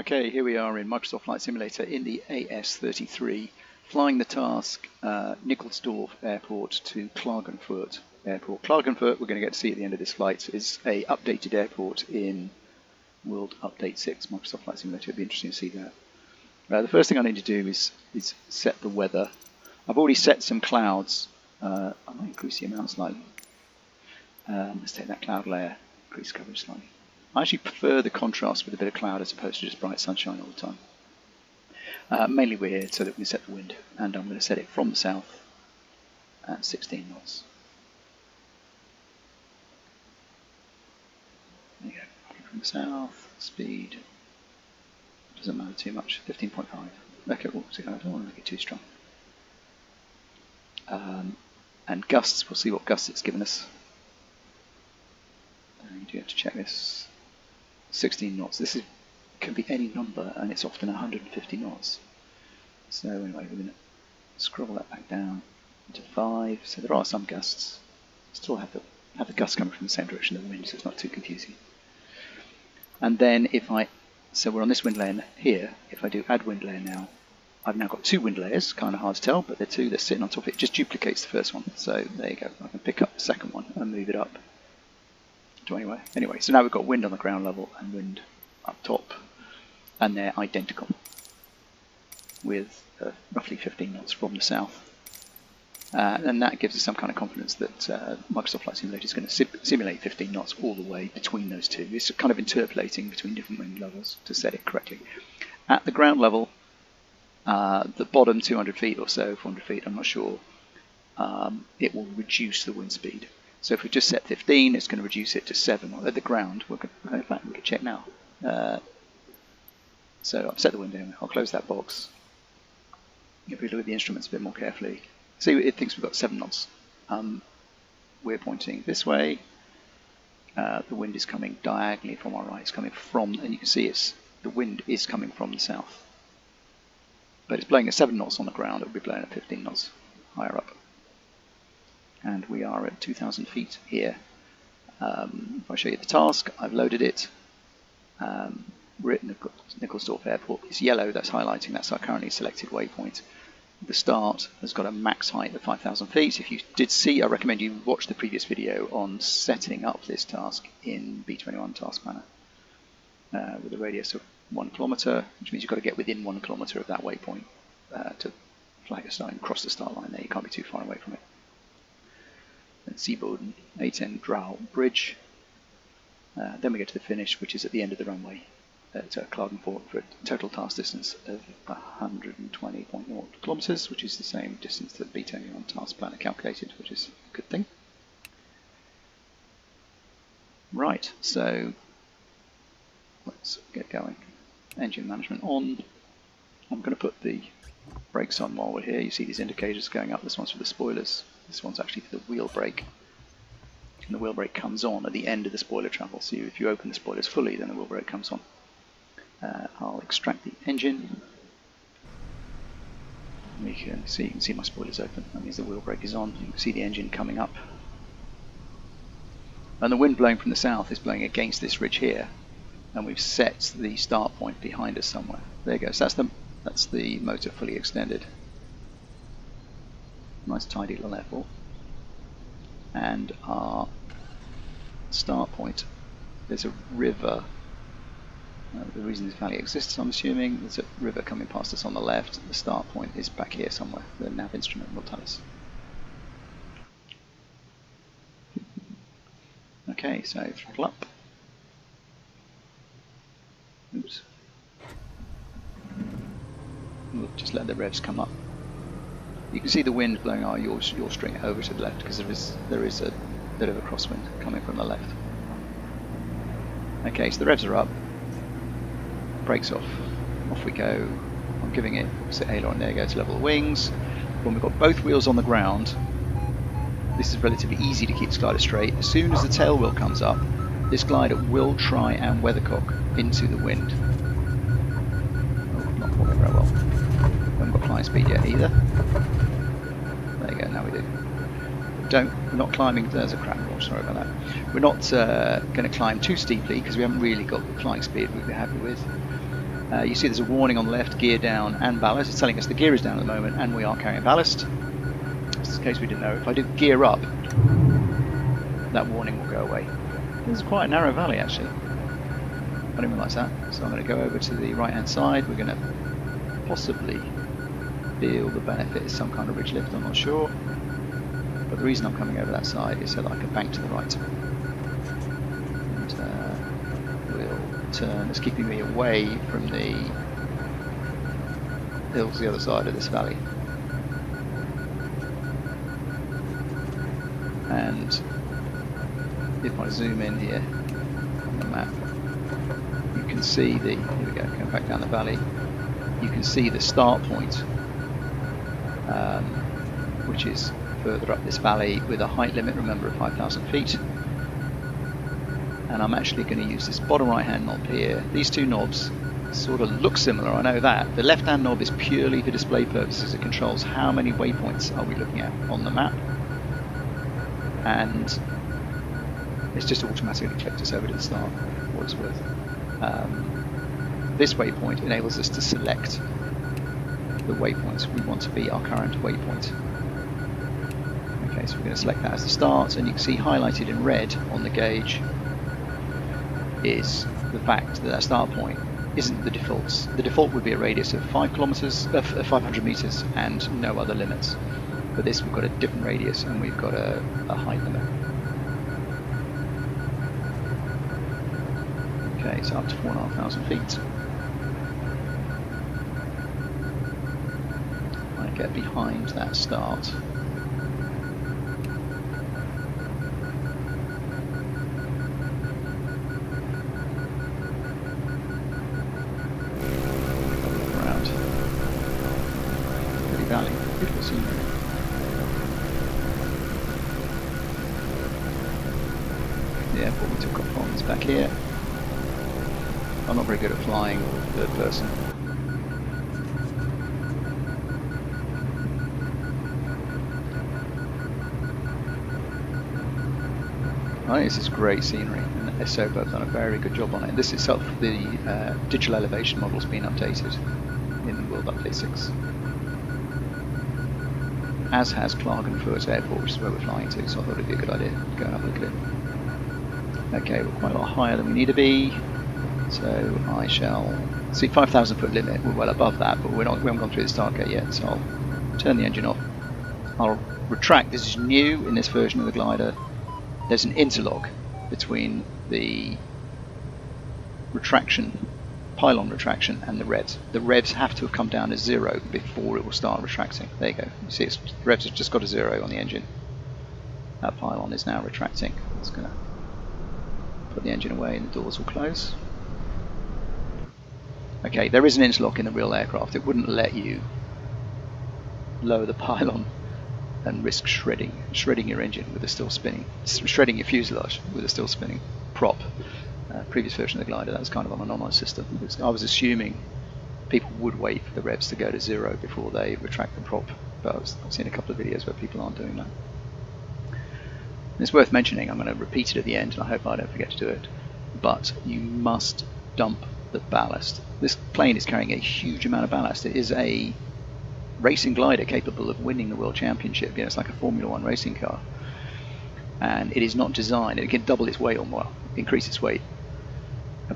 Okay, here we are in Microsoft Flight Simulator in the AS33, flying the task Nikolsdorf Airport to Klagenfurt Airport. Klagenfurt, we're going to get to see at the end of this flight, is a updated airport in World Update 6 Microsoft Flight Simulator. It'll be interesting to see that. The first thing I need to do is set the weather. I've already set some clouds. I might increase the amount slightly. Let's take that cloud layer, increase coverage slightly. I actually prefer the contrast with a bit of cloud as opposed to just bright sunshine all the time. Mainly we're here so that we can set the wind, and I'm going to set it from the south at 16 knots. There you go, from the south, speed, doesn't matter too much, 15.5. Okay, I don't want to make it too strong. And gusts, we'll see what gusts it's given us. You do have to check this. 16 knots. This can be any number, and it's often 150 knots. So anyway, we're going to scroll that back down to 5. So there are some gusts. Still have the gusts coming from the same direction of the wind, so it's not too confusing. And then so we're on this wind layer here. If I do add wind layer now, I've now got two wind layers. Kind of hard to tell, but they're sitting on top of it. It just duplicates the first one. So there you go. I can pick up the second one and move it up. Anyway, so now we've got wind on the ground level and wind up top, and they're identical with roughly 15 knots from the south. And that gives us some kind of confidence that Microsoft Flight Simulator is going to simulate 15 knots all the way between those two. It's kind of interpolating between different wind levels to set it correctly. At the ground level, the bottom 200 feet or so, 400 feet, I'm not sure, it will reduce the wind speed. So if we just set 15, it's going to reduce it to 7. Or at the ground, we can check now. So I've set the wind in. I'll close that box. If we look at the instruments a bit more carefully, see, it thinks we've got 7 knots. We're pointing this way. The wind is coming diagonally from our right. It's coming from, and you can see the wind is coming from the south. But it's blowing at 7 knots on the ground. It will be blowing at 15 knots higher up. And we are at 2,000 feet here. If I show you the task, I've loaded it. We're at Nikolsdorf Airport. It's yellow, that's highlighting, that's our currently selected waypoint. The start has got a max height of 5,000 feet. If you did see, I recommend you watch the previous video on setting up this task in B21 Task Planner with a radius of 1 kilometre, which means you've got to get within 1 kilometre of that waypoint to flag a start and cross the start line there. You can't be too far away from it. And Seaboden A10 Drow Bridge. Then we get to the finish, which is at the end of the runway at Klagenfurt for a total task distance of 120.0 kilometres, which is the same distance that B21 Task Planner calculated, which is a good thing. Right, so let's get going. Engine management on. I'm going to put the brakes on while we're here. You see these indicators going up. This one's for the spoilers. This one's actually for the wheel brake. And the wheel brake comes on at the end of the spoiler travel. So if you open the spoilers fully, then the wheel brake comes on. I'll extract the engine. You can see my spoilers open. That means the wheel brake is on. You can see the engine coming up. And the wind blowing from the south is blowing against this ridge here. And we've set the start point behind us somewhere. There you go. So that's the motor fully extended. Nice tidy little airport. And our start point, there's a river. The reason this valley exists, I'm assuming, there's a river coming past us on the left. The start point is back here somewhere. The nav instrument will tell us. Okay, so throttle up. Oops. We'll just let the revs come up. You can see the wind blowing our yaw string over to the left because there is a bit of a crosswind coming from the left. Okay, so the revs are up. Brakes off. Off we go. I'm giving it set aileron. There you go to level the wings. When we've got both wheels on the ground, this is relatively easy to keep this glider straight. As soon as the tail wheel comes up, this glider will try and weathercock into the wind. Oh, not working very well. Haven't got flying speed yet either. There you go, now we do. We're not climbing, there's a crap roll, sorry about that. We're not going to climb too steeply because we haven't really got the flying speed we'd be happy with. You see there's a warning on the left, gear down and ballast. It's telling us the gear is down at the moment and we are carrying ballast. Just in case we didn't know, if I do gear up, that warning will go away. This is quite a narrow valley actually. I didn't realise that. So I'm going to go over to the right hand side. We're going to possibly feel the benefit of some kind of ridge lift, I'm not sure. But the reason I'm coming over that side is so that I can bank to the right. And we'll turn, it's keeping me away from the hills the other side of this valley. And if I zoom in here on the map, you can see the, here we go, going back down the valley, you can see the start point, which is further up this valley with a height limit, remember, of 5,000 feet. And I'm actually going to use this bottom right hand knob here. These two knobs sort of look similar, I know that. The left hand knob is purely for display purposes. It controls how many waypoints are we looking at on the map. And it's just automatically clicked us over to the start, for what it's worth. This waypoint enables us to select the waypoints we want to be our current waypoint. Okay, so we're going to select that as the start, and you can see highlighted in red on the gauge is the fact that that start point isn't the defaults. The default would be a radius of 500 meters and no other limits. But this, we've got a different radius and we've got a height limit. Okay, so up to 4,500 feet. I get behind that start. Around. Pretty valley, beautiful scenery. The airport we took off on is back here. I'm not very good at flying or third person. I think this is great scenery, and SO have done a very good job on it. This itself, the digital elevation model has been updated in World Update 6. As has Klagenfurt Airport, which is where we're flying to, so I thought it'd be a good idea to go and have a look at it. Okay, we're quite a lot higher than we need to be, so I shall see 5,000 foot limit. We're well above that, but we haven't gone through the start gate yet, so I'll turn the engine off. I'll retract. This is new in this version of the glider. There's an interlock between the retraction, pylon retraction, and the revs. The revs have to have come down to 0 before it will start retracting. There you go. You see, the revs have just got a 0 on the engine. That pylon is now retracting. It's going to put the engine away and the doors will close. Okay, there is an interlock in the real aircraft. It wouldn't let you lower the pylon and risk shredding your engine with a still spinning, shredding your fuselage with a still spinning prop. Previous version of the glider, that was kind of on an on-ice system. I was assuming people would wait for the revs to go to 0 before they retract the prop, but I've seen a couple of videos where people aren't doing that. It's worth mentioning, I'm going to repeat it at the end and I hope I don't forget to do it, but you must dump the ballast. This plane is carrying a huge amount of ballast. It is a racing glider capable of winning the World Championship. You know, it's like a Formula 1 racing car. And it is not designed, it can double its weight or more, increase its weight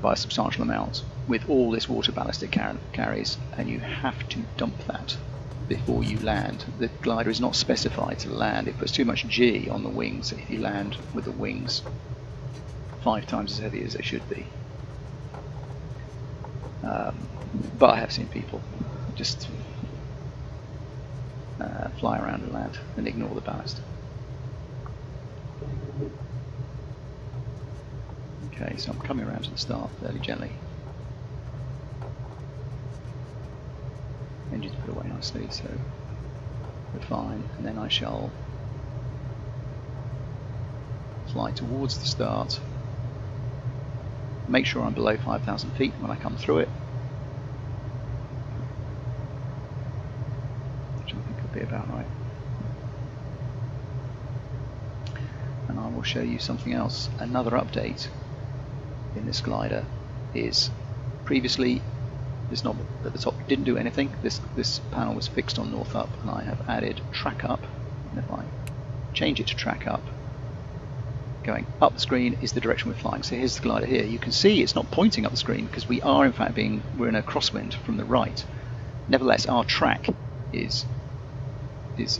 by a substantial amount with all this water ballast it carries, and you have to dump that before you land. The glider is not specified to land. It puts too much G on the wings if you land with the wings 5 times as heavy as they should be. But I have seen people just fly around and land and ignore the ballast. Okay, so I'm coming around to the start fairly gently. Engine's put away nicely, so we're fine. And then I shall fly towards the start. Make sure I'm below 5,000 feet when I come through it, which I think could be about right. And I will show you something else. Another update in this glider is previously this knob at the top didn't do anything. This panel was fixed on north up, and I have added track up. And if I change it to track up, going up the screen is the direction we're flying. So here's the glider here. You can see it's not pointing up the screen because we are in fact we're in a crosswind from the right. Nevertheless, our track is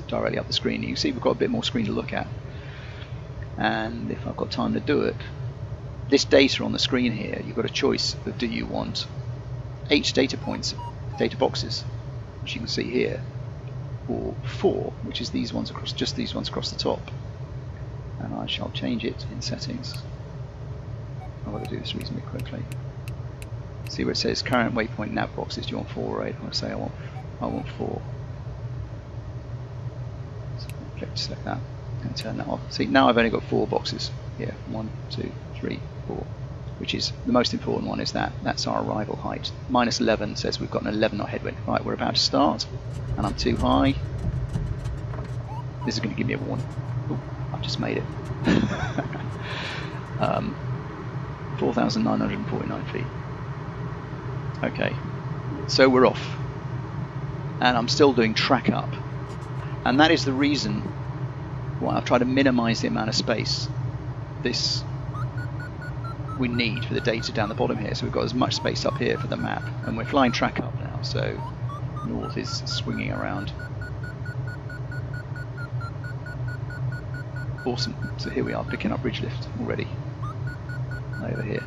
directly up the screen. You can see we've got a bit more screen to look at. And if I've got time to do it, this data on the screen here, you've got a choice of do you want 8 data points, data boxes, which you can see here, or 4, which is these ones across, just these ones across the top. And I shall change it in settings. I've got to do this reasonably quickly. See where it says current waypoint nav boxes. Do you want 4 or 8? I'm going to say I want 4. So I'll click to select that and turn that off. See, now I've only got 4 boxes here. 1, 2, 3, 4. Which is the most important one. Is that's our arrival height. -11 says we've got an 11 knot headwind. Right, we're about to start, and I'm too high. This is going to give me a warning. Ooh, I've just made it. 4,949 feet. Okay, so we're off, and I'm still doing track up, and that is the reason why I've tried to minimize the amount of space we need for the data down the bottom here. So we've got as much space up here for the map, and we're flying track up now, so north is swinging around. Awesome. So here we are, picking up ridge lift already over here.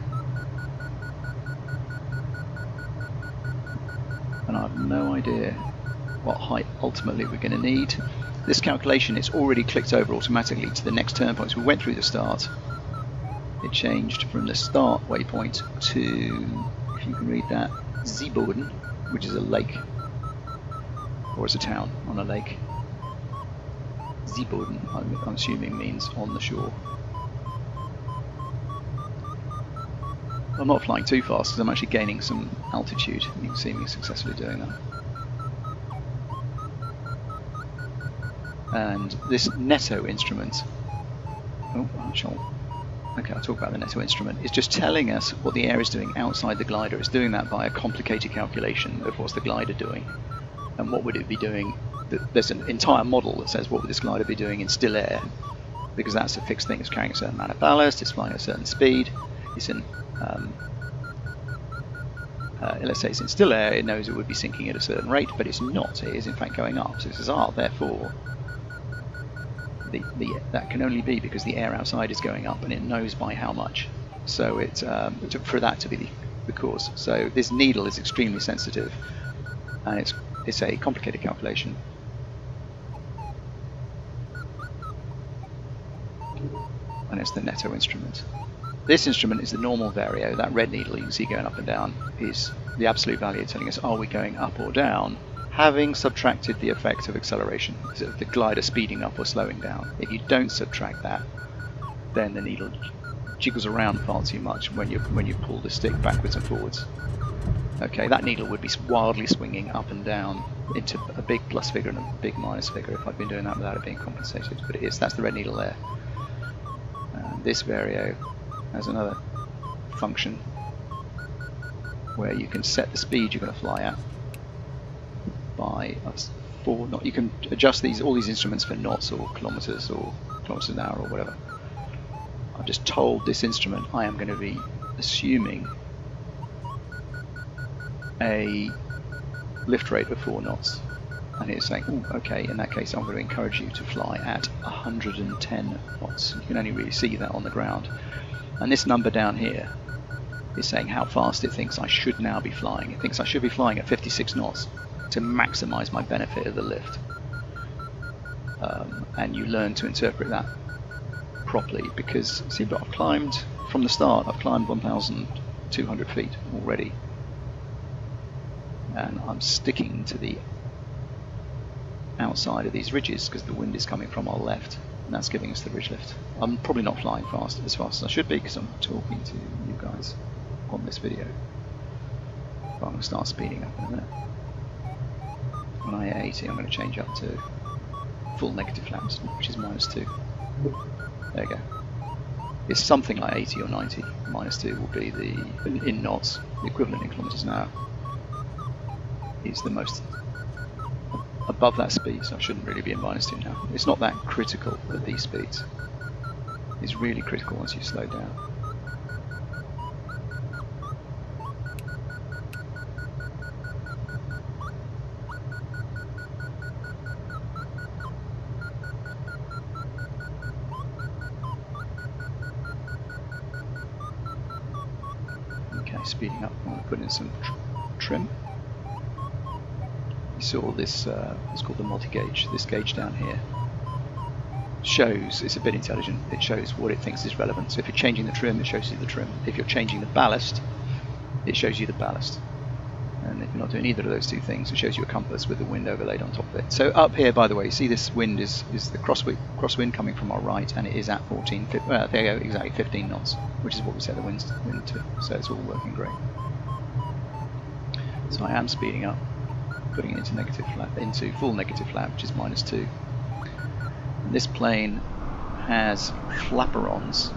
And I have no idea what height ultimately we're going to need. This calculation, it's already clicked over automatically to the next turn point. So we went through the start. It changed from the start waypoint to, if you can read that, Seeboden, which is a lake, or it's a town on a lake. Seeboden, I'm assuming, means on the shore. I'm not flying too fast because I'm actually gaining some altitude. You can see me successfully doing that. And this Netto instrument, okay, I'll talk about the Netto instrument. It's just telling us what the air is doing outside the glider. It's doing that by a complicated calculation of what's the glider doing and what would it be doing. There's an entire model that says what would this glider be doing in still air, because that's a fixed thing. It's carrying a certain amount of ballast, it's flying at a certain speed, it's in let's say it's in still air, it knows it would be sinking at a certain rate, but it's not. It is in fact going up. So it says, therefore that can only be because the air outside is going up, and it knows by how much. So for that to be the cause. So this needle is extremely sensitive, and it's a complicated calculation. And it's the Netto instrument. This instrument is the normal vario. That red needle you can see going up and down is the absolute value telling us are we going up or down, having subtracted the effect of acceleration, so the glider speeding up or slowing down. If you don't subtract that, then the needle jiggles around far too much when you pull the stick backwards and forwards. Okay, that needle would be wildly swinging up and down into a big plus figure and a big minus figure if I'd been doing that without it being compensated, but it is. That's the red needle there. And this vario has another function where you can set the speed you're going to fly at by 4 knots. You can adjust all these instruments for knots or kilometers an hour or whatever. I've just told this instrument I am going to be assuming a lift rate of 4 knots, and it's saying, okay, in that case I'm going to encourage you to fly at 110 knots. You can only really see that on the ground. And this number down here is saying how fast it thinks I should now be flying. It thinks I should be flying at 56 knots to maximize my benefit of the lift. And you learn to interpret that properly, because see, but I've climbed from the start, I've climbed 1,200 feet already, and I'm sticking to the outside of these ridges because the wind is coming from our left, and that's giving us the ridge lift. I'm probably not flying as fast as I should be because I'm talking to you guys on this video, but I'm going to start speeding up in a minute. When I hit 80, I'm going to change up to full negative flaps, which is -2. There you go. It's something like 80 or 90. -2 will be in knots, the equivalent in kilometers an hour. is the most above that speed, so I shouldn't really be in -2 now. It's not that critical at these speeds. It's really critical once you slow down. Okay, speeding up, I'm going to put in some trim. You saw this, it's called the multi-gauge. This gauge down here shows, it's a bit intelligent, it shows what it thinks is relevant. So if you're changing the trim, it shows you the trim. If you're changing the ballast, it shows you the ballast. And if you're not doing either of those two things, it shows you a compass with the wind overlaid on top of it. So up here, by the way, you see this wind is the crosswind coming from our right, and it is at 14, there you go, exactly 15 knots, which is what we set the wind to. So it's all working great. So I am speeding up, putting it into full negative flap, which is -2. And this plane has flaperons,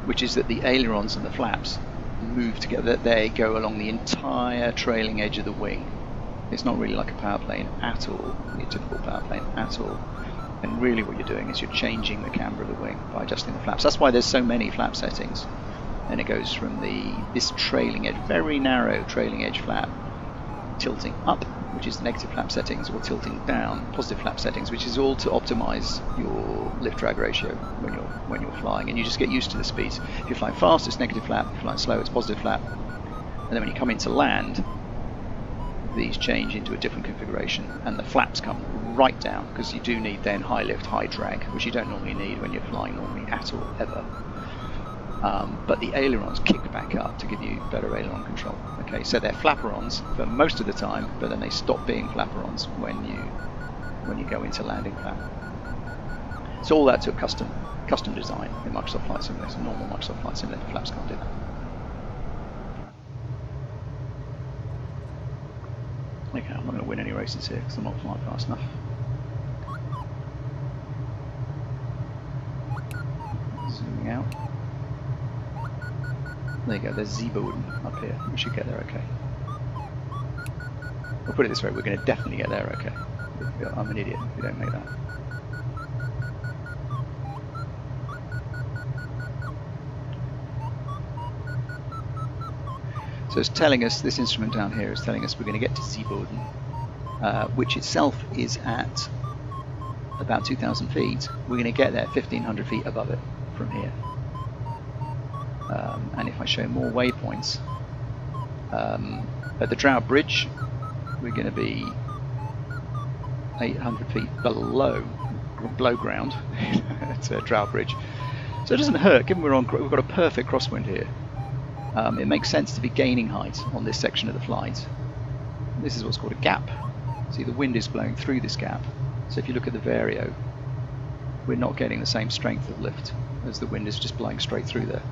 which is that the ailerons and the flaps move together. They go along the entire trailing edge of the wing. It's not really like a power plane at all, a typical power plane at all. And really what you're doing is you're changing the camber of the wing by adjusting the flaps. That's why there's so many flap settings. And it goes from this trailing edge, very narrow trailing edge flap, tilting up, which is the negative flap settings, or tilting down, positive flap settings, which is all to optimize your lift drag ratio when you're flying, and you just get used to the speeds. If you're flying fast, it's negative flap. If you're flying slow, it's positive flap. And then when you come into land, these change into a different configuration, and the flaps come right down, because you do need then high lift, high drag, which you don't normally need when you're flying normally at all, ever. But the ailerons kick back up to give you better aileron control. Okay, so they're flaperons for most of the time, but then they stop being flaperons when you go into landing flap. So all that to a custom design in Microsoft Flight Simulator. Normal Microsoft Flight Simulator flaps can't do that. Okay, I'm not going to win any races here because I'm not flying fast enough. Zooming out. There you go, there's Z-Boden up here. We should get there okay. We'll put it this way, we're going to definitely get there okay. I'm an idiot if we don't make that. So it's telling us, this instrument down here is telling us we're going to get to Z-Boden, which itself is at about 2,000 feet. We're going to get there 1,500 feet above it from here. And if I show more waypoints, at the Drow Bridge, we're going to be 800 feet below ground. It's a Drow Bridge. So it doesn't hurt, given we've got a perfect crosswind here. It makes sense to be gaining height on this section of the flight. This is what's called a gap. See, the wind is blowing through this gap. So if you look at the vario, we're not getting the same strength of lift as the wind is just blowing straight through there.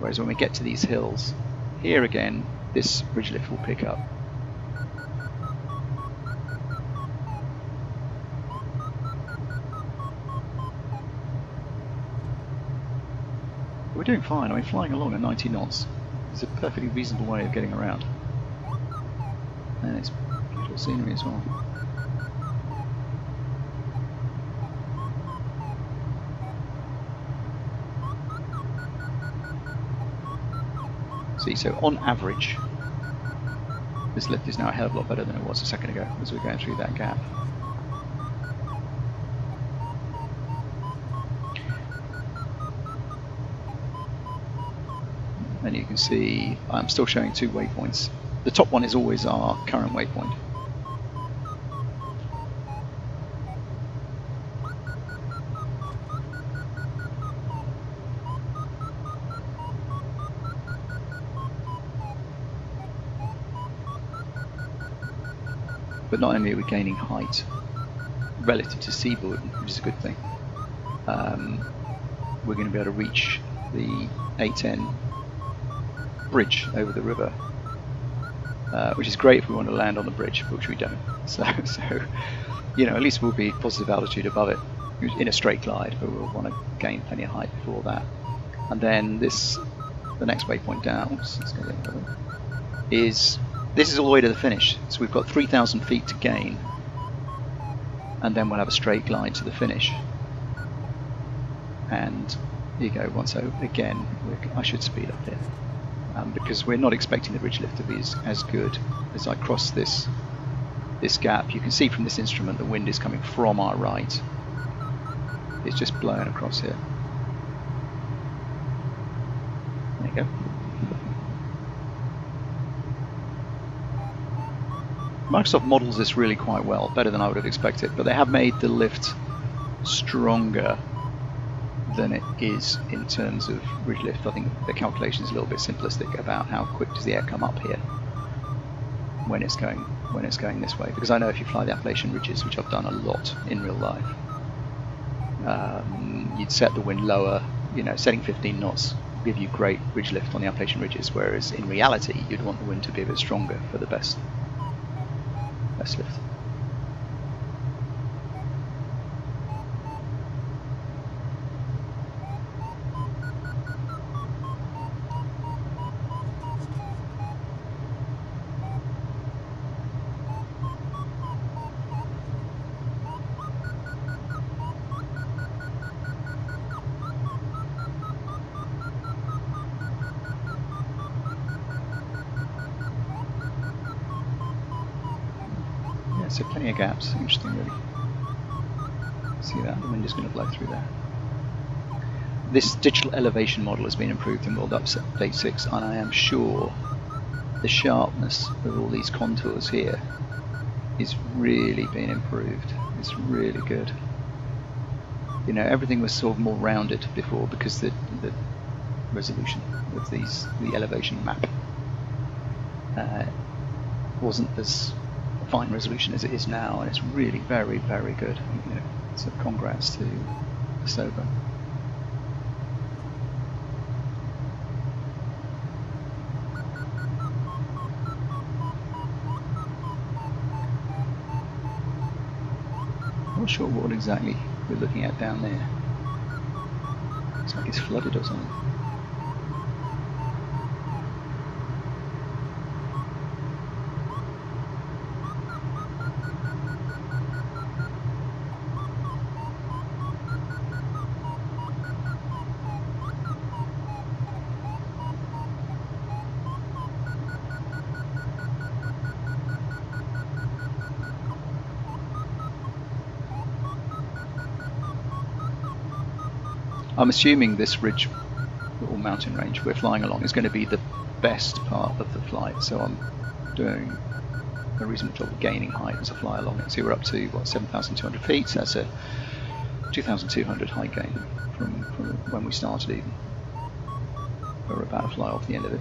Whereas when we get to these hills, here again, this bridge lift will pick up. We're doing fine. I mean, flying along at 90 knots is a perfectly reasonable way of getting around. And it's beautiful scenery as well. See, so on average, this lift is now a hell of a lot better than it was a second ago as we're going through that gap. And you can see I'm still showing 2 waypoints. The top one is always our current waypoint. But not only are we gaining height relative to Z-Boden, which is a good thing, we're going to be able to reach the A10 bridge over the river, which is great if we want to land on the bridge, which we don't. So you know, at least we'll be positive altitude above it in a straight glide, but we'll want to gain plenty of height before that. And then the next waypoint down, oops, let's go there. is this is all the way to the finish. So we've got 3,000 feet to gain, and then we'll have a straight glide to the finish. And here you go. So again, I should speed up here because we're not expecting the ridge lift to be as good. As I cross this gap, you can see from this instrument the wind is coming from our right. It's just blowing across here. There you go. Microsoft models this really quite well, better than I would have expected, but they have made the lift stronger than it is in terms of ridge lift. I think the calculation is a little bit simplistic about how quick does the air come up here when it's going this way. Because I know if you fly the Appalachian ridges, which I've done a lot in real life, you'd set the wind lower. You know, setting 15 knots will give you great ridge lift on the Appalachian ridges, whereas in reality you'd want the wind to be a bit stronger for the best lift. So plenty of gaps. Interesting, really. See that? The wind is going to blow through there. This digital elevation model has been improved in World Update 6, and I am sure the sharpness of all these contours here is really being improved. It's really good. You know, everything was sort of more rounded before because the resolution of the elevation map wasn't as fine resolution as it is now, and it's really very, very good. You know, so congrats to Soba. I'm not sure what exactly we're looking at down there. Looks like it's flooded or something. I'm assuming this ridge or mountain range we're flying along is going to be the best part of the flight, so I'm doing a reasonable job of gaining height as I fly along it. So we're up to, what, 7,200 feet, so that's a 2,200 height gain from when we started even. We're about to fly off the end of it.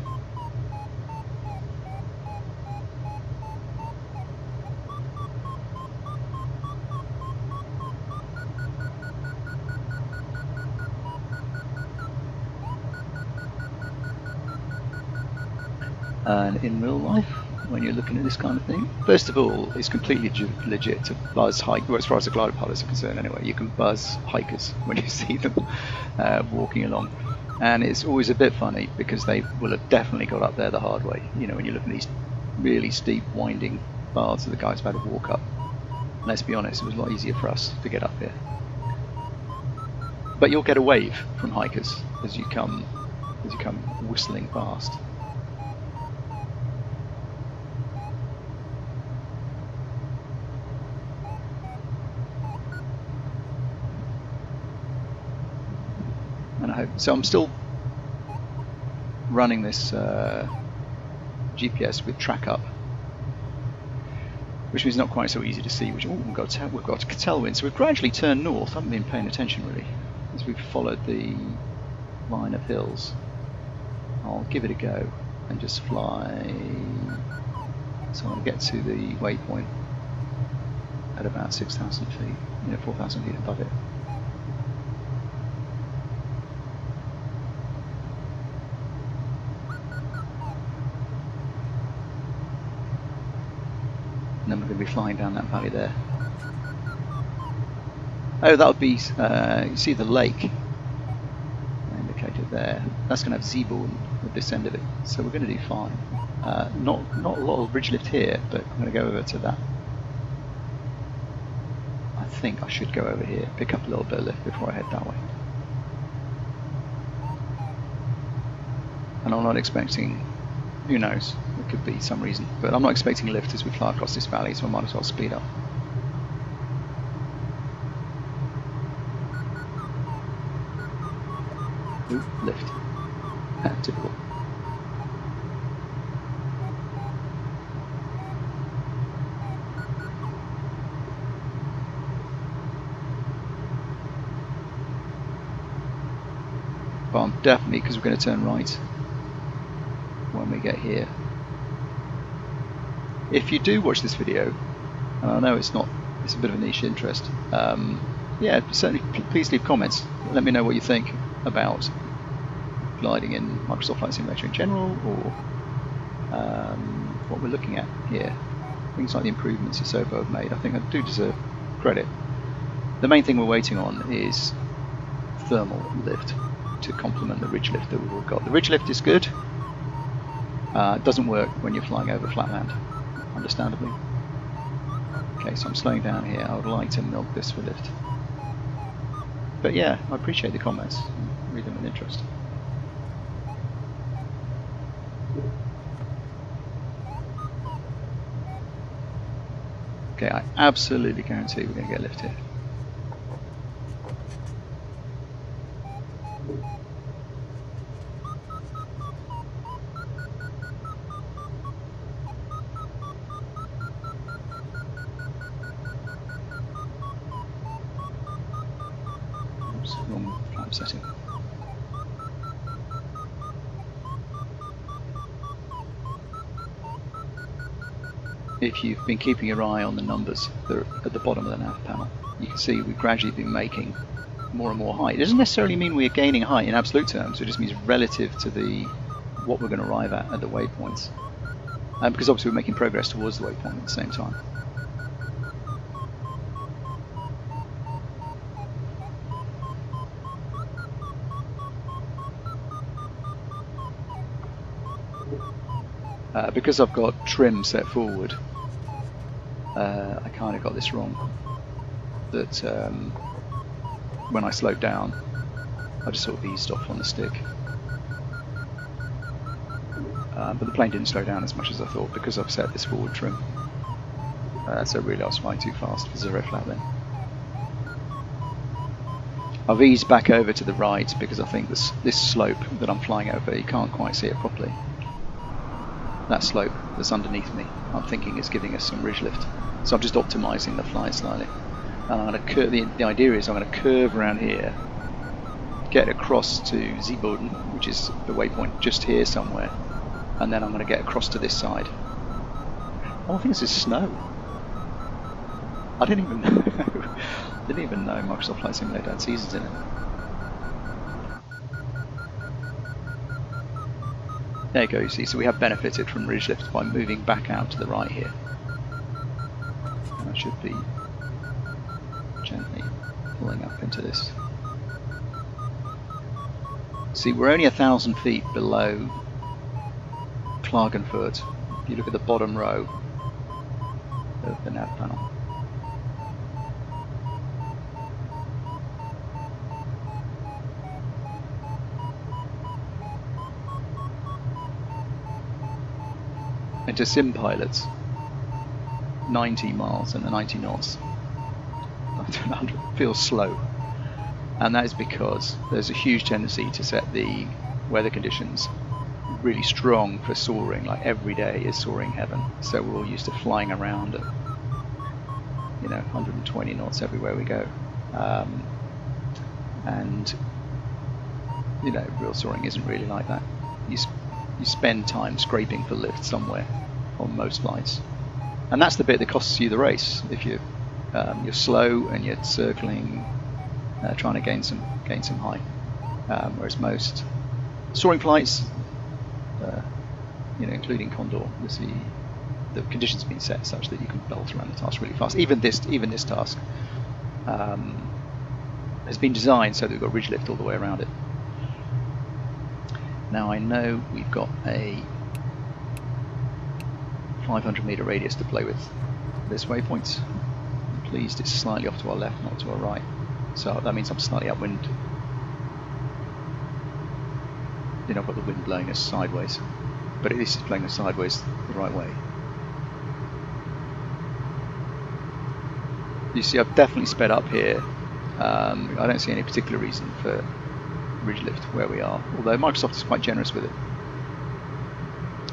And in real life, when you're looking at this kind of thing, first of all, it's completely legit to buzz hike. Well, as far as the glider pilots are concerned, anyway, you can buzz hikers when you see them walking along, and it's always a bit funny because they will have definitely got up there the hard way. You know, when you look at these really steep, winding paths that the guy's about to walk up. And let's be honest, it was a lot easier for us to get up here. But you'll get a wave from hikers as you come whistling past. And I hope so. I'm still running this GPS with track up, which means it's not quite so easy to see. We've got tailwind, so we've gradually turned north. I haven't been paying attention really as we've followed the line of hills. I'll give it a go and just fly. So I'm going to get to the waypoint at about 6,000 feet, 4,000 feet above it. And then we're going to be flying down that valley there. Oh, that would be, you see the lake indicated there. That's going to have Seabourn at this end of it, so we're going to do fine. Not a lot of ridge lift here, but I'm going to go over to that. I think I should go over here, pick up a little bit of lift before I head that way. And I'm not expecting, who knows, there could be some reason, but I'm not expecting lift as we fly across this valley, so I might as well speed up. Ooh, lift. Typical. But I'm definitely, because we're going to turn right when we get here. If you do watch this video, and I know it's a bit of a niche interest, yeah, certainly please leave comments. Let me know what you think about gliding in Microsoft Flight Simulator in general, or what we're looking at here. Things like the improvements Asobo have made, I think I do deserve credit. The main thing we're waiting on is thermal lift to complement the ridge lift that we've all got. The ridge lift is good. It doesn't work when you're flying over flatland, understandably. Okay, so I'm slowing down here. I would like to milk this for lift. But yeah, I appreciate the comments. Read them with interest. Okay, I absolutely guarantee we're going to get lift here. Oops, wrong flap setting. If you've been keeping your eye on the numbers that are at the bottom of the nav panel, you can see we've gradually been making more and more height. It doesn't necessarily mean we're gaining height in absolute terms, it just means relative to what we're going to arrive at the waypoints. Because obviously we're making progress towards the waypoint at the same time. Because I've got trim set forward, I kind of got this wrong, that when I slowed down I just sort of eased off on the stick, but the plane didn't slow down as much as I thought because I've set this forward trim, so really I was flying too fast for zero flat then. I've eased back over to the right because I think this slope that I'm flying over, you can't quite see it properly. That slope that's underneath me, I'm thinking is giving us some ridge lift. So I'm just optimizing the flight slightly. And I'm going to the idea is I'm going to curve around here, get across to Ziboden, which is the waypoint just here somewhere, and then I'm going to get across to this side. Oh, I think this is snow. I didn't even know Microsoft Flight Simulator had seasons in it. There you go, you see, so we have benefited from ridge lift by moving back out to the right here. And I should be gently pulling up into this. See, we're only 1,000 feet below Klagenfurt. If you look at the bottom row of the nav panel. And to sim pilots, 90 miles and the 90 knots, I don't know, feels slow. And that is because there's a huge tendency to set the weather conditions really strong for soaring, like every day is soaring heaven. So we're all used to flying around at, 120 knots everywhere we go. And real soaring isn't really like that. You spend time scraping for lift somewhere on most flights, and that's the bit that costs you the race. If you're slow and you're circling, trying to gain some height, whereas most soaring flights, including Condor, the conditions have been set such that you can belt around the task really fast. Even this task has been designed so that we've got ridge lift all the way around it. Now I know we've got a 500 meter radius to play with this waypoint. I'm pleased it's slightly off to our left, not to our right. So that means I'm slightly upwind. Then I've got the wind blowing us sideways, but at least it's blowing us sideways the right way. You see, I've definitely sped up here. I don't see any particular reason for ridge lift where we are, although Microsoft is quite generous with it.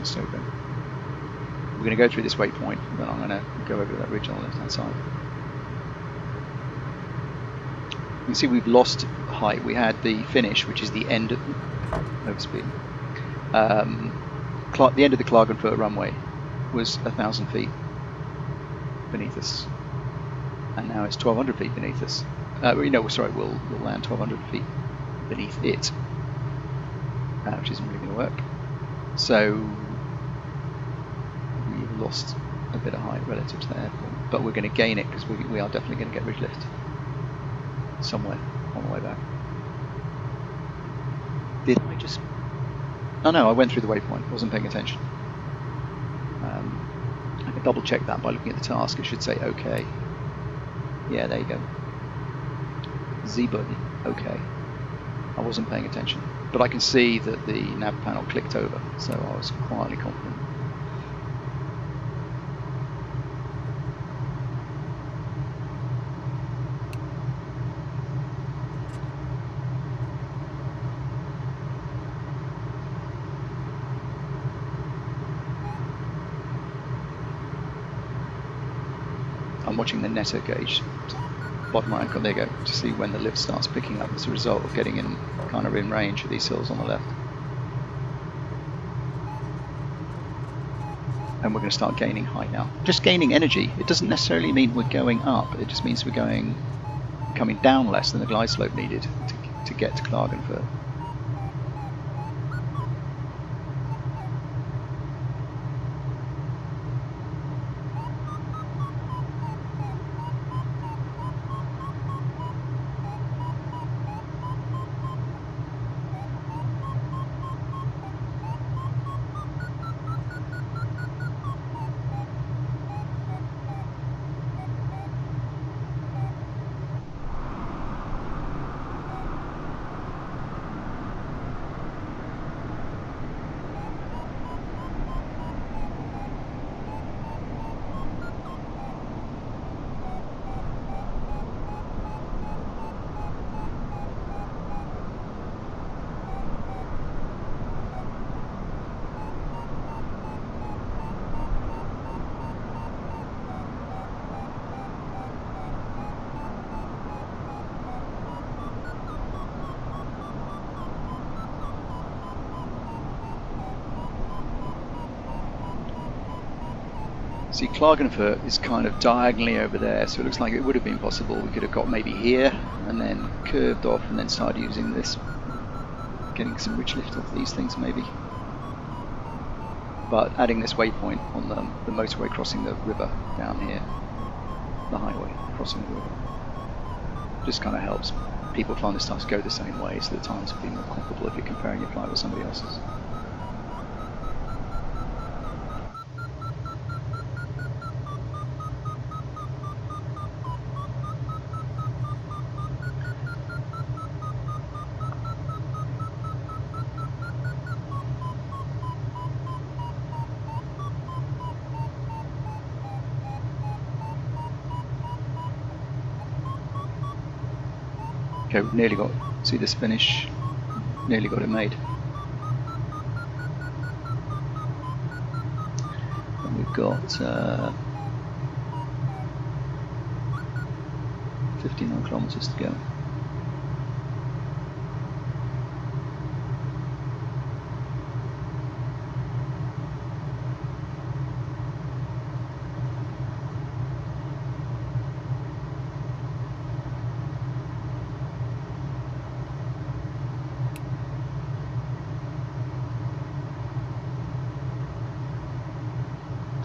So we're going to go through this waypoint, and then I'm going to go over that ridge on the left-hand side. You can see we've lost height. We had the finish, which is the end of overspeed. The end of the Klagenfurt runway was 1,000 feet beneath us, and now it's 1,200 feet beneath us. Sorry, we'll land 1,200 feet beneath it, which isn't really going to work. So we've lost a bit of height relative to the airport, but we're going to gain it because we are definitely going to get ridge lift somewhere on the way back. Did I just... Oh no, I went through the waypoint, wasn't paying attention. I can double check that by looking at the task. It should say OK. Yeah, there you go. Z button, OK. I wasn't paying attention, but I can see that the nav panel clicked over, so I was quietly confident. I'm watching the netter gauge, bottom right, there you go, to see when the lift starts picking up as a result of getting in kind of in range of these hills on the left. And we're going to start gaining height now. Just gaining energy. It doesn't necessarily mean we're going up. It just means we're coming down less than the glide slope needed to get to Klagenfurt. See, Klagenfurt is kind of diagonally over there, so it looks like it would have been possible. We could have got maybe here, and then curved off, and then started using this, getting some ridge lift off these things maybe. But adding this waypoint on the motorway crossing the river down here, the highway crossing the river, just kind of helps people find this time to go the same way, so the times will be more comparable if you're comparing your flight with somebody else's. Okay, we've nearly got, see this finish, nearly got it made. And we've got 59 kilometers to go.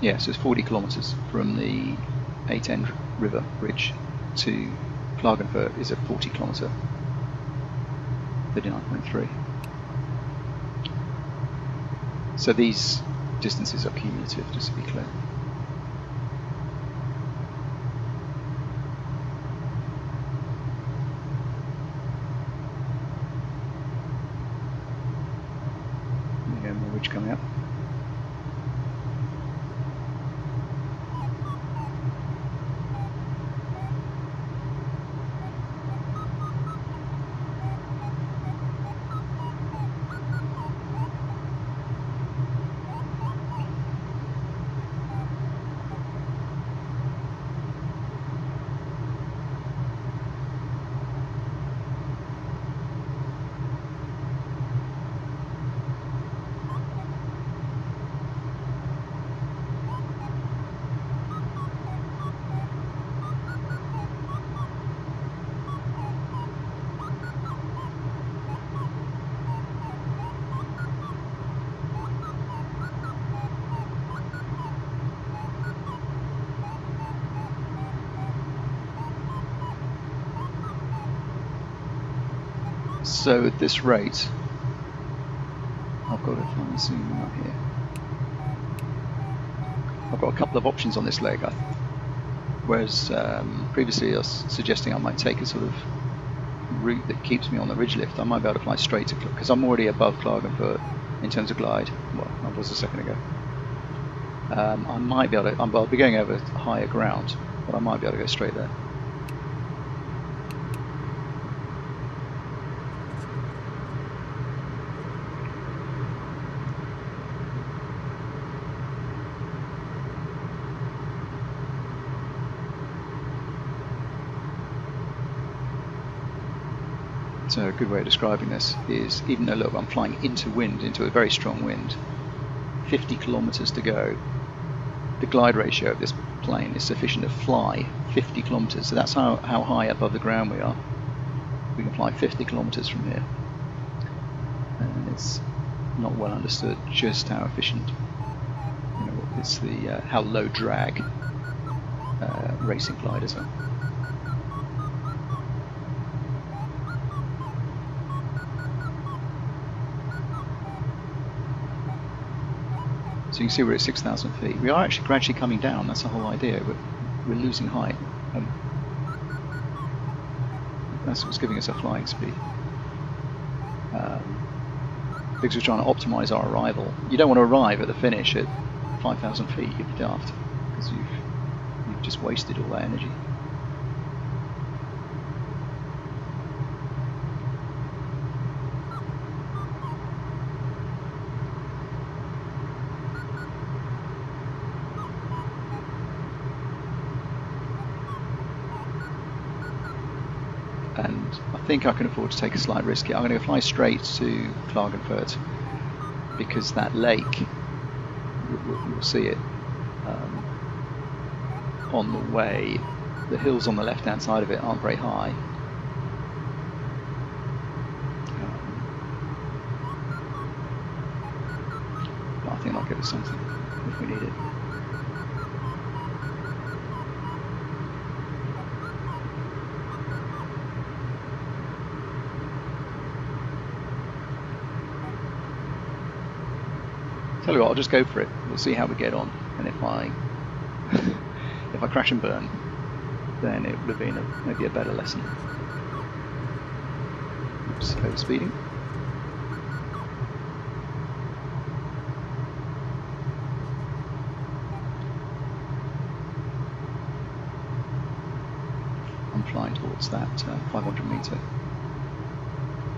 Yeah, so it's 40 kilometers from the A10 river bridge to Klagenfurt is a 40 kilometer, 39.3. So these distances are cumulative, just to be clear. There you go, more ridge coming up. So at this rate, I've got to find zoom out here. I've got a couple of options on this leg, whereas previously I was suggesting I might take a sort of route that keeps me on the ridge lift. I might be able to fly straight to, because I'm already above Klagenfurt in terms of glide. Well, I was a second ago. I might be able to, I'll be going over higher ground, but I might be able to go straight there. So a good way of describing this is, even though, look, I'm flying into wind, into a very strong wind, 50 kilometers to go, the glide ratio of this plane is sufficient to fly 50 kilometers. So that's how high above the ground we are. We can fly 50 kilometers from here. And it's not well understood just how efficient, you know, it's the how low drag racing gliders are. So you can see we're at 6,000 feet. We are actually gradually coming down, that's the whole idea. We're losing height. That's what's giving us a flying speed. Because we're trying to optimize our arrival. You don't want to arrive at the finish at 5,000 feet, you'd be daft, because you've just wasted all that energy. And I think I can afford to take a slight risk here. I'm going to fly straight to Klagenfurt, because that lake, you'll see it on the way. The hills on the left hand side of it aren't very high. But I think I'll give it something if we need it. Tell you what, I'll just go for it. We'll see how we get on, and if I if I crash and burn, then it would have been maybe a better lesson. Oops, overspeeding. I'm flying towards that 500 meter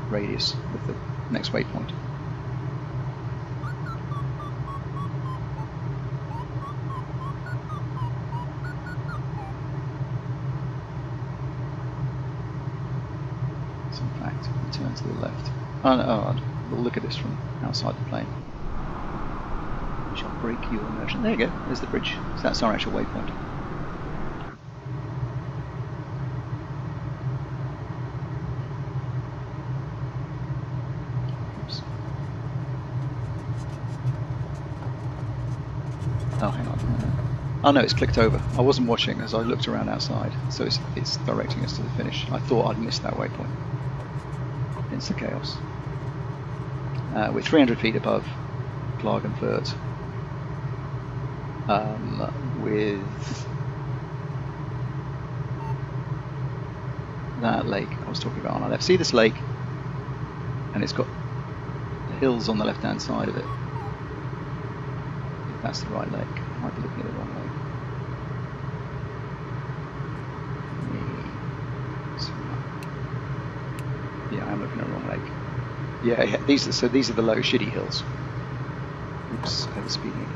radius with the next waypoint. Turn to the left. We'll look at this from outside the plane. We shall break your immersion. There you go, there's the bridge. So that's our actual waypoint. Oops. Oh, hang on. Oh no, it's clicked over. I wasn't watching as I looked around outside, so it's directing us to the finish. I thought I'd missed that waypoint. It's the chaos. We're 300 feet above Klagenfurt. with that lake I was talking about on our left. See this lake? And it's got hills on the left-hand side of it. If that's the right lake. I might be looking at the wrong lake. Yeah, I am looking at the wrong lake. Yeah, these are the low shitty hills. Oops, overspeeding.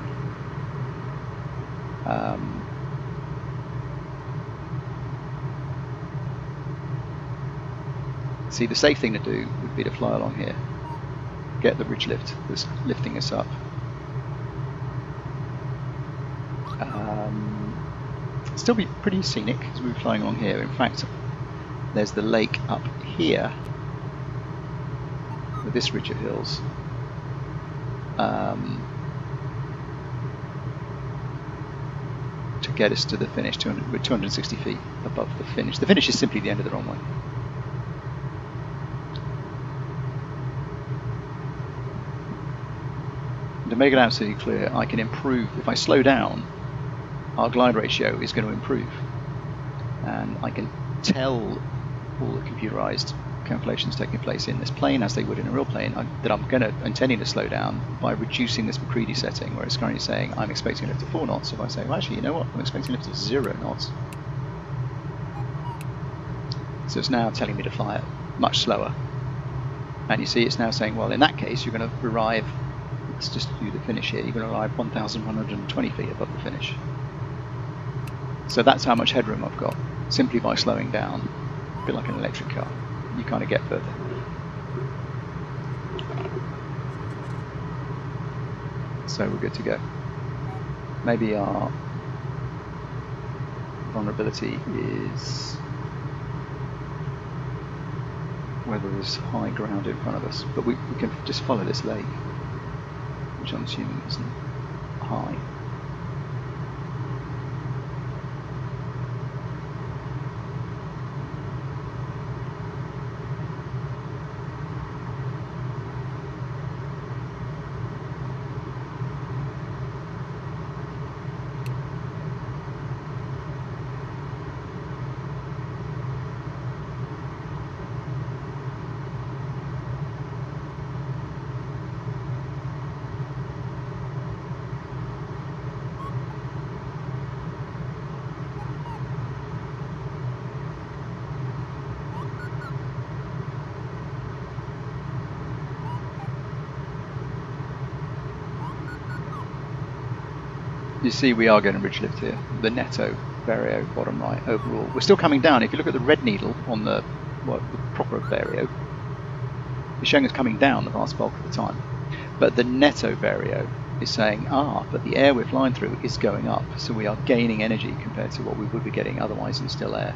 See, the safe thing to do would be to fly along here, get the ridge lift that's lifting us up. Still be pretty scenic as we were flying along here. In fact, there's the lake up here with this ridge of hills. To get us to the finish, we're 260 feet above the finish. The finish is simply the end of the runway. To make it absolutely clear, I can improve. If I slow down, our glide ratio is going to improve. And I can tell all the computerized calculations taking place in this plane, as they would in a real plane, that I'm intending to slow down by reducing this McCready setting, where it's currently saying I'm expecting a lift of 4 knots. If I say, well, actually, you know what, I'm expecting a lift of 0 knots. So it's now telling me to fly it much slower. And you see it's now saying, well, in that case, you're going to arrive, let's just do the finish here, you're going to arrive 1,120 feet above the finish. So that's how much headroom I've got, simply by slowing down, a bit like an electric car. You kind of get further. So we're good to go. Maybe our vulnerability is whether there's high ground in front of us, but we can just follow this lake, which I'm assuming isn't high. You see we are getting ridge lift here, the netto vario bottom right overall. We're still coming down. If you look at the red needle on the proper vario, it's showing us coming down the vast bulk of the time. But the netto vario is saying, but the air we're flying through is going up, so we are gaining energy compared to what we would be getting otherwise in still air.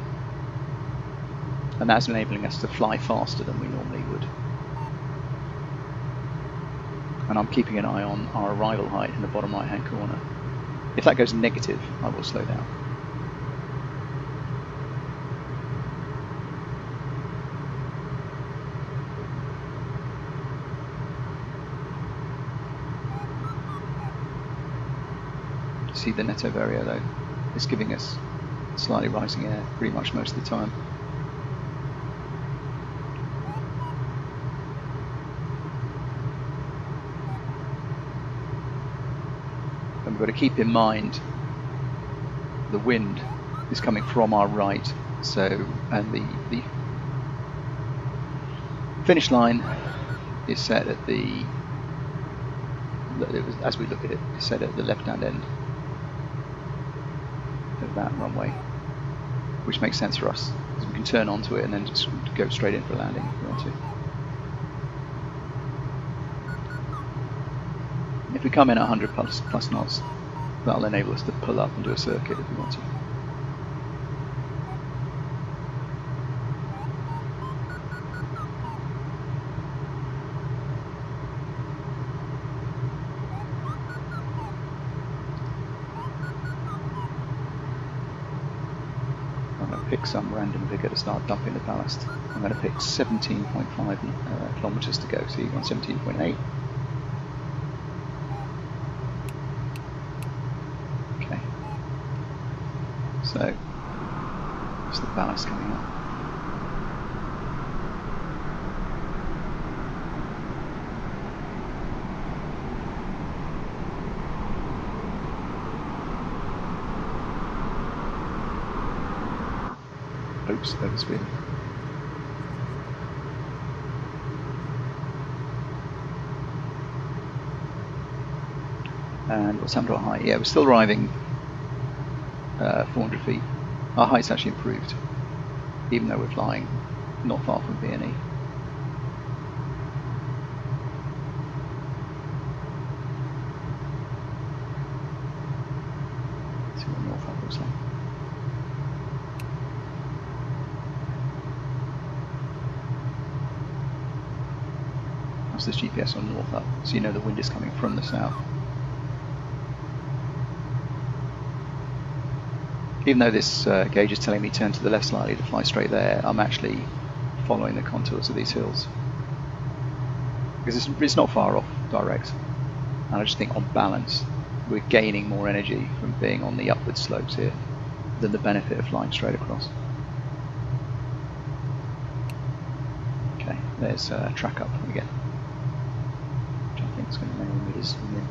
And that's enabling us to fly faster than we normally would. And I'm keeping an eye on our arrival height in the bottom right hand corner. If that goes negative, I will slow down. See the netto vario though, it's giving us slightly rising air pretty much most of the time. And we've got to keep in mind the wind is coming from our right, so, and the finish line is set at the, as we look at it, it's set at the left hand end of that runway, which makes sense for us, because we can turn onto it and then just go straight in for a landing if we want to. If we come in at 100 plus knots, that'll enable us to pull up and do a circuit if we want to. I'm going to pick some random figure to start dumping the ballast. I'm going to pick 17.5 kilometers to go, so you've got 17.8. So there's the ballast coming up. Oops, overspeed. And what's happened to our height? Yeah, we're still arriving 400 feet. Our height's actually improved, even though we're flying not far from BNE. Let's see what North Hub looks like. That's this GPS on North Hub, so you know the wind is coming from the south. Even though this gauge is telling me turn to the left slightly to fly straight there, I'm actually following the contours of these hills. Because it's not far off direct. And I just think on balance, we're gaining more energy from being on the upward slopes here than the benefit of flying straight across. Okay, there's track up again, which I think is going to enable me to zoom in.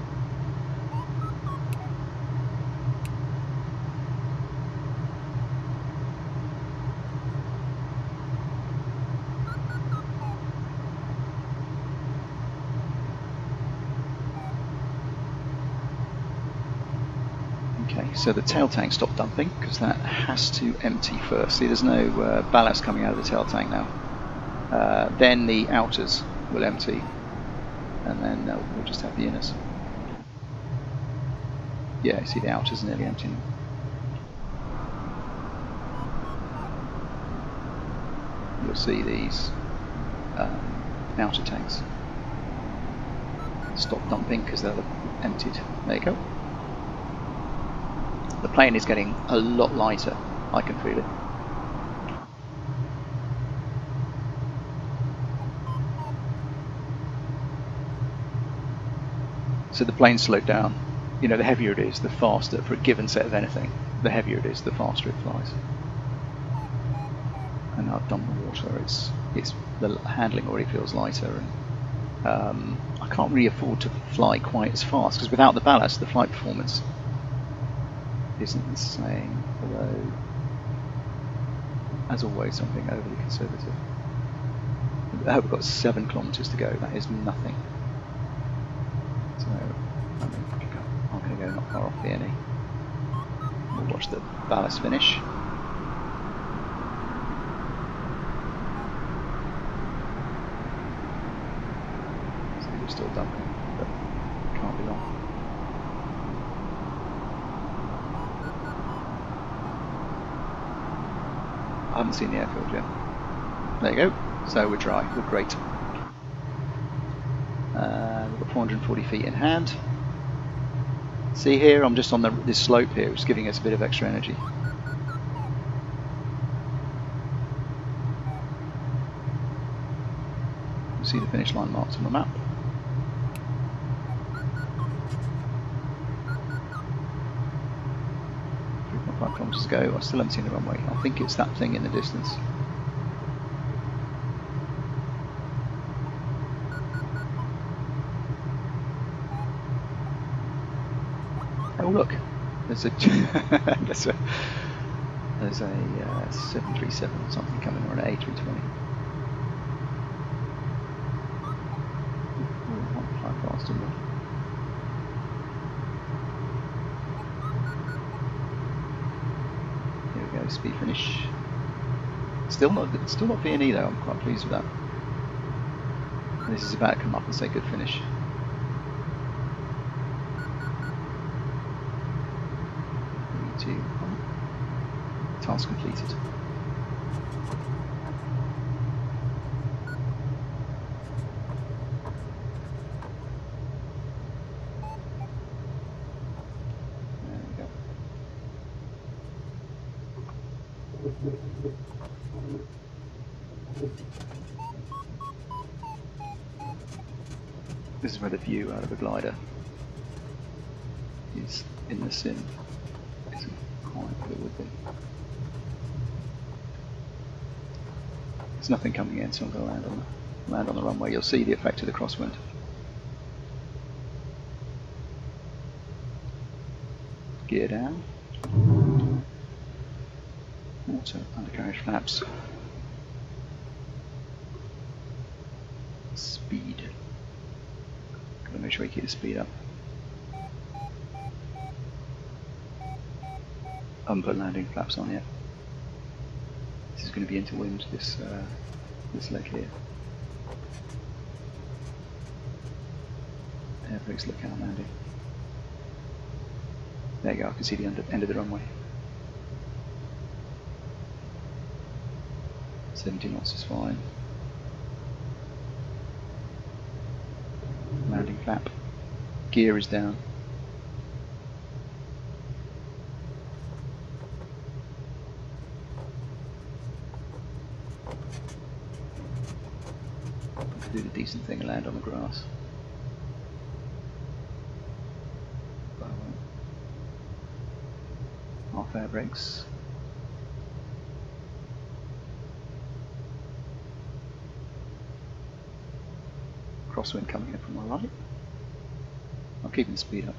Okay, so the tail tank stopped dumping because that has to empty first. See, there's no ballast coming out of the tail tank now. Then the outers will empty, and then we'll just have the inners. Yeah, see the outers are nearly empty now. You'll see these outer tanks stop dumping because they're emptied. There you go. The plane is getting a lot lighter. I can feel it. So the plane slowed down. You know, the heavier it is, the faster, for a given set of anything, the heavier it is, the faster it flies. And now I've dumped the water, it's the handling already feels lighter, and I can't really afford to fly quite as fast, because without the ballast, the flight performance isn't the same, although, as always, I'm being overly conservative. I hope we've got 7 kilometres to go, that is nothing. So, I'm going to go not far off BNE. We'll watch the ballast finish. So we're still dumping, but can't be long. I haven't seen the airfield yet. There you go. So we're dry. We're great. We've got 440 feet in hand. See here, I'm just on this slope here, which is giving us a bit of extra energy. You see the finish line marked on the map. .5 kilometres to go. I still haven't seen the runway. I think it's that thing in the distance. Oh look, there's a there's a 737 or something coming, or an A320. Might fly fast, didn't we? Here we go, speed finish. Still not BNE though. I'm quite pleased with that. This is about to come up and say good finish. Task completed. There we go. This is where the view out of the glider is in the sim. Isn't quite thought it would be. There's nothing coming in, so I'm going to land on the runway. You'll see the effect of the crosswind. Gear down. Water undercarriage flaps. Speed. Got to make sure you keep the speed up. I haven't put landing flaps on yet. This is going to be into wind, this leg here. Air brakes, look out, landing. There you go, I can see the end of the runway. 70 knots is fine. Landing flap. Gear is down. Do the decent thing and land on the grass. But I won't. Half air brakes. Crosswind coming in from my right. I'm keeping the speed up.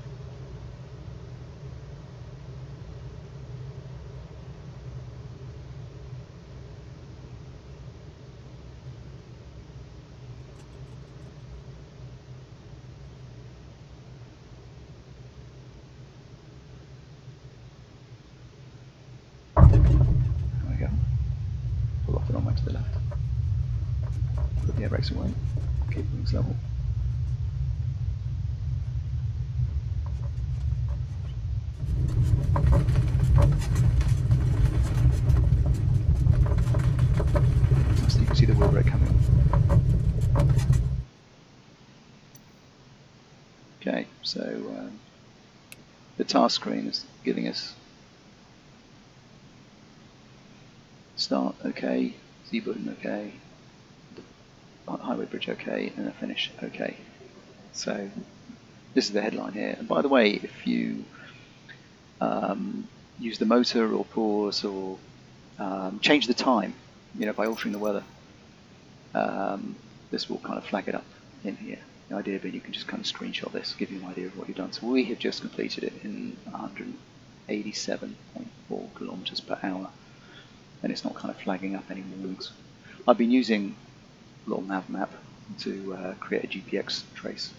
Pull off the runway to the left. Put the air brakes away. Keep wings level. So you can see the wheel brake coming. Okay, so the task screen is giving us start okay, Z button okay, highway bridge okay, and a finish okay. So this is the headline here. And by the way, if you use the motor or pause or change the time, by altering the weather, this will kind of flag it up in here. The idea being you can just kind of screenshot this, give you an idea of what you've done. So we have just completed it in 187.4 kilometers per hour. And it's not kind of flagging up any warnings. I've been using a little nav map to create a GPX trace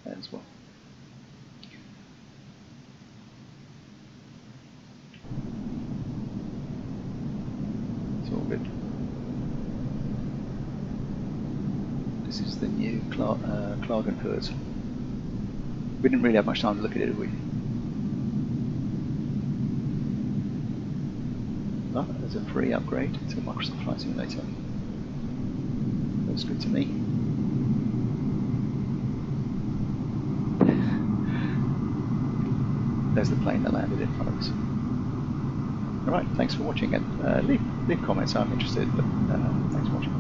as well. It's all good. This is the new Klagenfurt. We didn't really have much time to look at it, did we? Oh, there's a free upgrade to Microsoft Flight Simulator. Looks good to me. There's the plane that landed in front of us. Alright, thanks for watching, and leave comments, I'm interested, but thanks for watching.